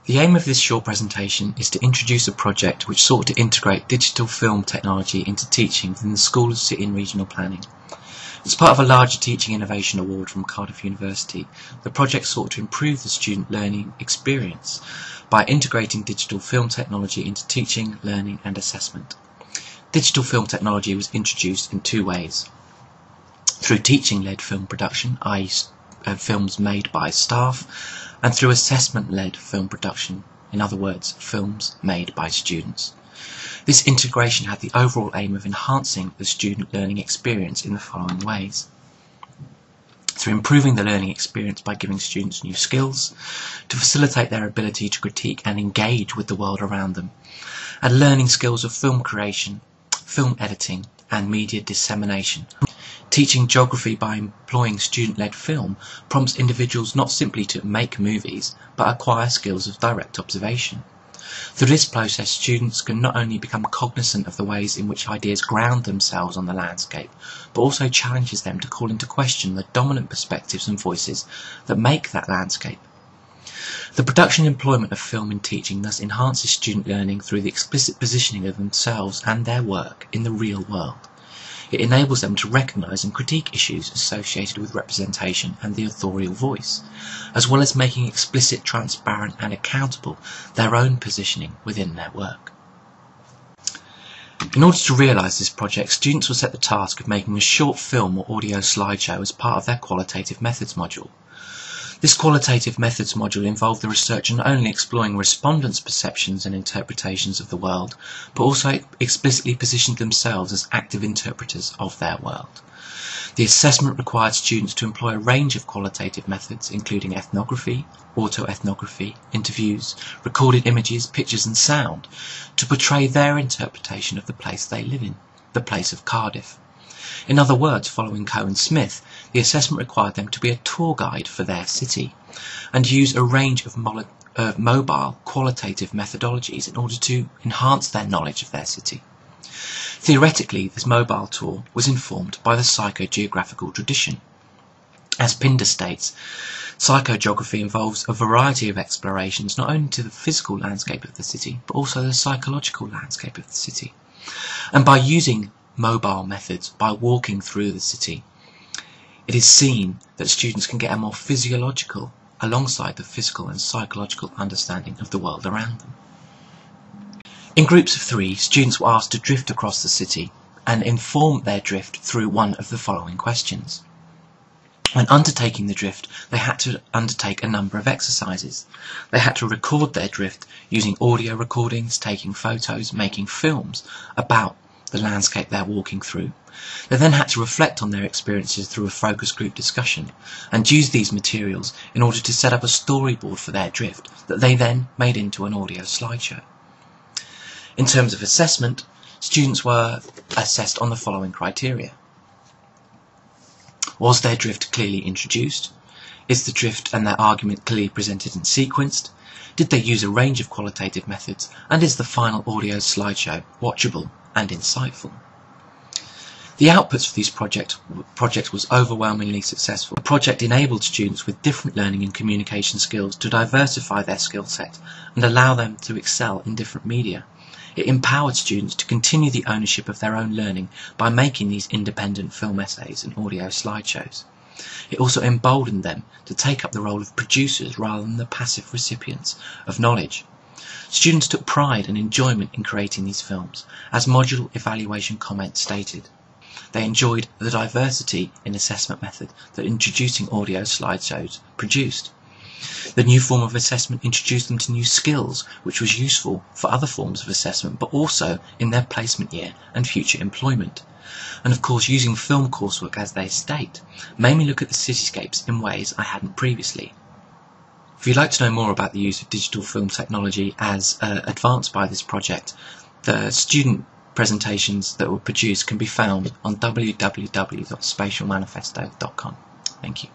The aim of this short presentation is to introduce a project which sought to integrate digital film technology into teaching within the School of City and Regional Planning. As part of a larger Teaching Innovation Award from Cardiff University, the project sought to improve the student learning experience by integrating digital film technology into teaching, learning and assessment. Digital film technology was introduced in two ways: through teaching-led film production, i.e. films made by staff, and through assessment-led film production, in other words, films made by students. This integration had the overall aim of enhancing the student learning experience in the following ways: through improving the learning experience by giving students new skills, to facilitate their ability to critique and engage with the world around them, and learning skills of film creation, film editing and media dissemination. Teaching geography by employing student-led film prompts individuals not simply to make movies, but acquire skills of direct observation. Through this process, students can not only become cognizant of the ways in which ideas ground themselves on the landscape, but also challenges them to call into question the dominant perspectives and voices that make that landscape. The production and employment of film in teaching thus enhances student learning through the explicit positioning of themselves and their work in the real world. It enables them to recognise and critique issues associated with representation and the authorial voice, as well as making explicit, transparent and accountable their own positioning within their work. In order to realise this project, students were set the task of making a short film or audio slideshow as part of their Qualitative Methods module. This Qualitative Methods module involved the researcher not only exploring respondents' perceptions and interpretations of the world, but also explicitly positioned themselves as active interpreters of their world. The assessment required students to employ a range of qualitative methods, including ethnography, autoethnography, interviews, recorded images, pictures and sound, to portray their interpretation of the place they live in, the place of Cardiff. In other words, following Cohen-Smith, the assessment required them to be a tour guide for their city and use a range of mobile qualitative methodologies in order to enhance their knowledge of their city. Theoretically, this mobile tour was informed by the psychogeographical tradition. As Pinder states, psychogeography involves a variety of explorations not only to the physical landscape of the city, but also the psychological landscape of the city. And by using mobile methods, by walking through the city, it is seen that students can get a more physiological alongside the physical and psychological understanding of the world around them. In groups of 3, students were asked to drift across the city and inform their drift through one of the following questions. When undertaking the drift, they had to undertake a number of exercises. They had to record their drift using audio recordings, taking photos, making films about the landscape they're walking through. They then had to reflect on their experiences through a focus group discussion and use these materials in order to set up a storyboard for their drift that they then made into an audio slideshow. In terms of assessment, students were assessed on the following criteria. Was their drift clearly introduced? Is the drift and their argument clearly presented and sequenced? Did they use a range of qualitative methods? And is the final audio slideshow watchable and insightful? The outputs for this project was overwhelmingly successful. The project enabled students with different learning and communication skills to diversify their skill set and allow them to excel in different media. It empowered students to continue the ownership of their own learning by making these independent film essays and audio slideshows. It also emboldened them to take up the role of producers rather than the passive recipients of knowledge. Students took pride and enjoyment in creating these films, as module evaluation comments stated. They enjoyed the diversity in assessment method that introducing audio slideshows produced. The new form of assessment introduced them to new skills, which was useful for other forms of assessment, but also in their placement year and future employment. And of course, using film coursework, as they state, made me look at the cityscapes in ways I hadn't previously. If you'd like to know more about the use of digital film technology as advanced by this project, the student presentations that were produced can be found on www.spatialmanifesto.com. Thank you.